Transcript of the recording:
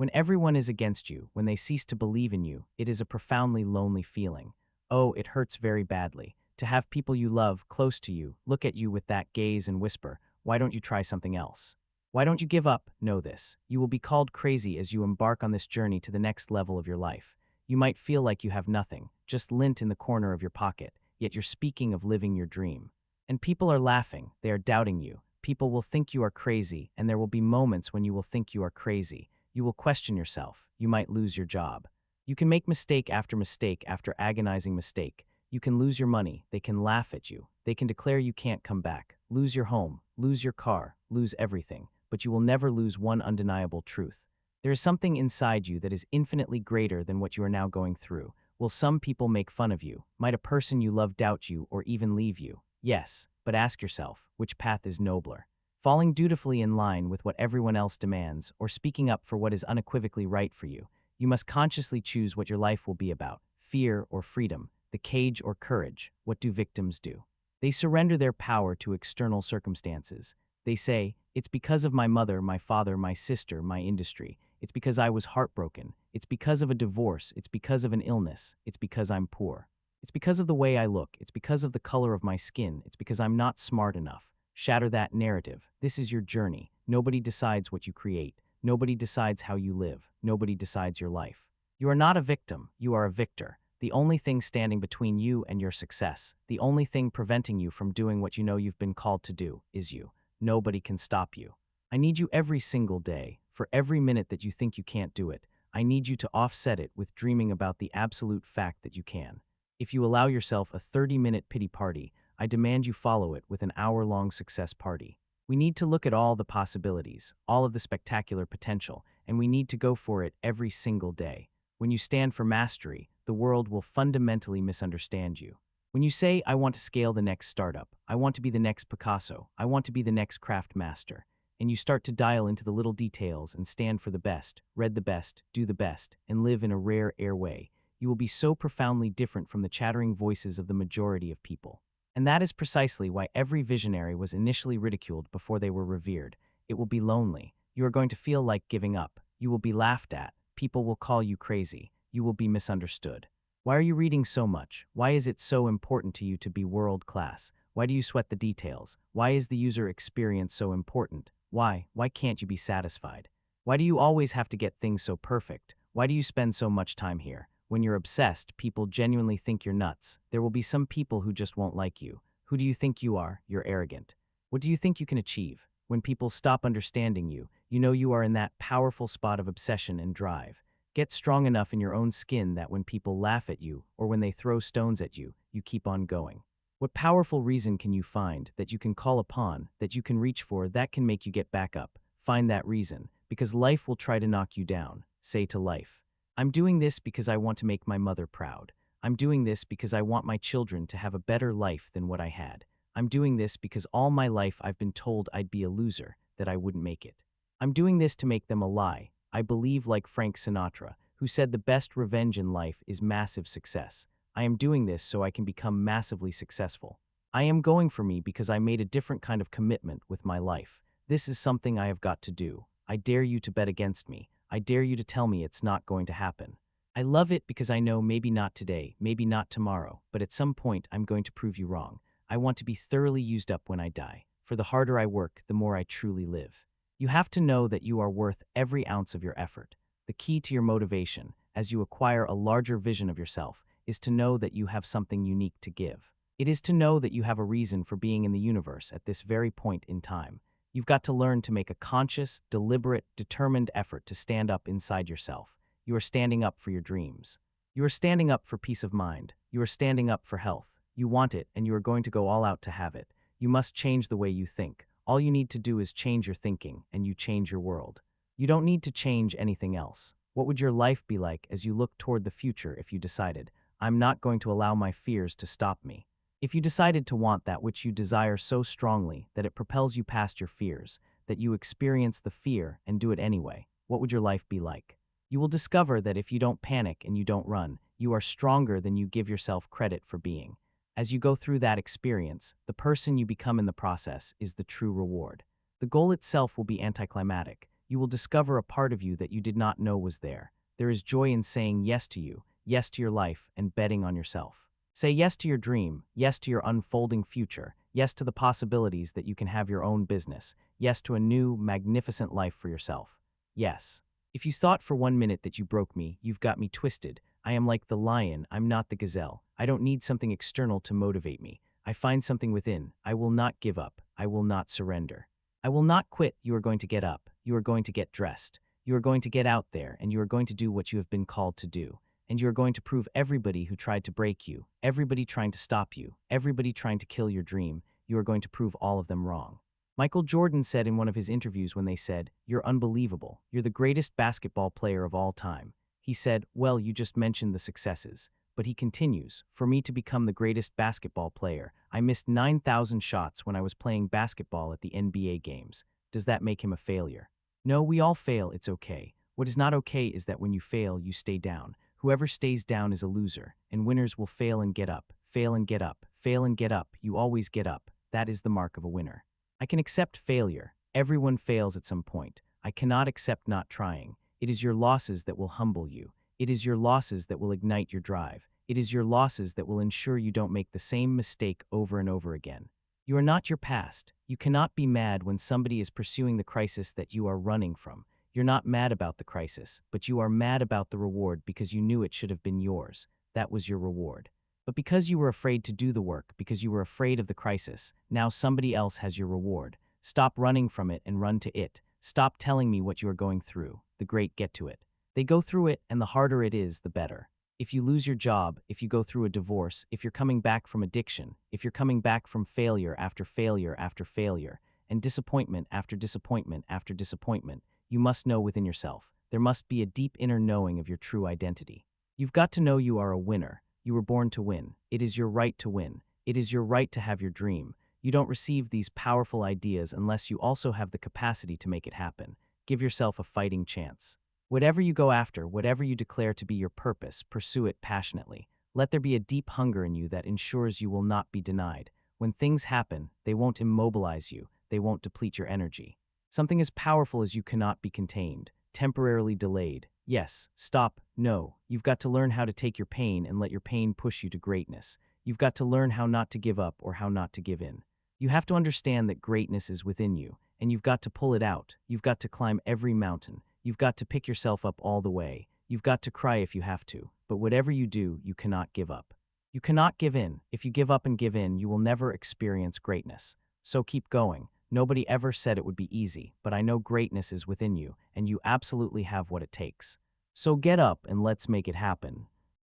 When everyone is against you, when they cease to believe in you, it is a profoundly lonely feeling. Oh, it hurts very badly. To have people you love close to you look at you with that gaze and whisper, "Why don't you try something else? Why don't you give up?" Know this. You will be called crazy as you embark on this journey to the next level of your life. You might feel like you have nothing, just lint in the corner of your pocket, yet you're speaking of living your dream. And people are laughing, they are doubting you. People will think you are crazy, and there will be moments when you will think you are crazy. You will question yourself. You might lose your job. You can make mistake after agonizing mistake. You can lose your money. They can laugh at you. They can declare you can't come back. Lose your home, lose your car, lose everything. But you will never lose one undeniable truth. There is something inside you that is infinitely greater than what you are now going through. Will some people make fun of you? Might a person you love doubt you or even leave you? Yes, but ask yourself, which path is nobler? Falling dutifully in line with what everyone else demands, or speaking up for what is unequivocally right for you? You must consciously choose what your life will be about: fear or freedom, the cage or courage. What do victims do? They surrender their power to external circumstances. They say, "It's because of my mother, my father, my sister, my industry. It's because I was heartbroken. It's because of a divorce. It's because of an illness. It's because I'm poor. It's because of the way I look. It's because of the color of my skin. It's because I'm not smart enough." Shatter that narrative. This is your journey. Nobody decides what you create. Nobody decides how you live. Nobody decides your life. You are not a victim. You are a victor. The only thing standing between you and your success, the only thing preventing you from doing what you know you've been called to do, is you. Nobody can stop you. I need you every single day. For every minute that you think you can't do it, I need you to offset it with dreaming about the absolute fact that you can. If you allow yourself a 30-minute pity party, I demand you follow it with an hour-long success party. We need to look at all the possibilities, all of the spectacular potential, and we need to go for it every single day. When you stand for mastery, the world will fundamentally misunderstand you. When you say, "I want to scale the next startup, I want to be the next Picasso, I want to be the next craft master," and you start to dial into the little details and stand for the best, read the best, do the best, and live in a rare air way, you will be so profoundly different from the chattering voices of the majority of people. And that is precisely why every visionary was initially ridiculed before they were revered. It will be lonely. You are going to feel like giving up. You will be laughed at. People will call you crazy. You will be misunderstood. Why are you reading so much? Why is it so important to you to be world class? Why do you sweat the details? Why is the user experience so important? Why can't you be satisfied? Why do you always have to get things so perfect? Why do you spend so much time here? When you're obsessed, people genuinely think you're nuts. There will be some people who just won't like you. Who do you think you are? You're arrogant. What do you think you can achieve? When people stop understanding you, you know you are in that powerful spot of obsession and drive. Get strong enough in your own skin that when people laugh at you or when they throw stones at you, you keep on going. What powerful reason can you find that you can call upon, that you can reach for, that can make you get back up? Find that reason, because life will try to knock you down. Say to life, "I'm doing this because I want to make my mother proud. I'm doing this because I want my children to have a better life than what I had. I'm doing this because all my life I've been told I'd be a loser, that I wouldn't make it. I'm doing this to make them a lie. I believe like Frank Sinatra, who said the best revenge in life is massive success. I am doing this so I can become massively successful. I am going for me because I made a different kind of commitment with my life. This is something I have got to do. I dare you to bet against me. I dare you to tell me it's not going to happen. I love it because I know maybe not today, maybe not tomorrow, but at some point I'm going to prove you wrong. I want to be thoroughly used up when I die. For the harder I work, the more I truly live." You have to know that you are worth every ounce of your effort. The key to your motivation, as you acquire a larger vision of yourself, is to know that you have something unique to give. It is to know that you have a reason for being in the universe at this very point in time. You've got to learn to make a conscious, deliberate, determined effort to stand up inside yourself. You are standing up for your dreams. You are standing up for peace of mind. You are standing up for health. You want it, and you are going to go all out to have it. You must change the way you think. All you need to do is change your thinking, and you change your world. You don't need to change anything else. What would your life be like as you look toward the future if you decided, "I'm not going to allow my fears to stop me"? If you decided to want that which you desire so strongly that it propels you past your fears, that you experience the fear and do it anyway, what would your life be like? You will discover that if you don't panic and you don't run, you are stronger than you give yourself credit for being. As you go through that experience, the person you become in the process is the true reward. The goal itself will be anticlimactic. You will discover a part of you that you did not know was there. There is joy in saying yes to you, yes to your life, and betting on yourself. Say yes to your dream, yes to your unfolding future, yes to the possibilities that you can have your own business, yes to a new, magnificent life for yourself. Yes. If you thought for 1 minute that you broke me, you've got me twisted. I am like the lion, I'm not the gazelle. I don't need something external to motivate me. I find something within. I will not give up. I will not surrender. I will not quit. You are going to get up. You are going to get dressed. You are going to get out there, and you are going to do what you have been called to do. And you are going to prove everybody who tried to break you, everybody trying to stop you, everybody trying to kill your dream, you are going to prove all of them wrong. Michael Jordan said in one of his interviews when they said, "You're unbelievable. You're the greatest basketball player of all time." He said, "Well, you just mentioned the successes." But he continues, "For me to become the greatest basketball player, I missed 9,000 shots when I was playing basketball at the NBA games. Does that make him a failure? No, we all fail, it's okay. What is not okay is that when you fail, you stay down. Whoever stays down is a loser, and winners will fail and get up, fail and get up, fail and get up. You always get up. That is the mark of a winner. I can accept failure. Everyone fails at some point. I cannot accept not trying. It is your losses that will humble you. It is your losses that will ignite your drive. It is your losses that will ensure you don't make the same mistake over and over again. You are not your past. You cannot be mad when somebody is pursuing the crisis that you are running from. You're not mad about the crisis, but you are mad about the reward because you knew it should have been yours. That was your reward. But because you were afraid to do the work, because you were afraid of the crisis, now somebody else has your reward. Stop running from it and run to it. Stop telling me what you are going through. The great get to it. They go through it, and the harder it is, the better. If you lose your job, if you go through a divorce, if you're coming back from addiction, if you're coming back from failure after failure after failure, and disappointment after disappointment after disappointment, you must know within yourself. There must be a deep inner knowing of your true identity. You've got to know you are a winner. You were born to win. It is your right to win. It is your right to have your dream. You don't receive these powerful ideas unless you also have the capacity to make it happen. Give yourself a fighting chance. Whatever you go after, whatever you declare to be your purpose, pursue it passionately. Let there be a deep hunger in you that ensures you will not be denied. When things happen, they won't immobilize you. They won't deplete your energy. Something as powerful as you cannot be contained, temporarily delayed. Yes, stop, no. You've got to learn how to take your pain and let your pain push you to greatness. You've got to learn how not to give up or how not to give in. You have to understand that greatness is within you, and you've got to pull it out. You've got to climb every mountain. You've got to pick yourself up all the way. You've got to cry if you have to. But whatever you do, you cannot give up. You cannot give in. If you give up and give in, you will never experience greatness. So keep going. Nobody ever said it would be easy, but I know greatness is within you, and you absolutely have what it takes. So get up and let's make it happen.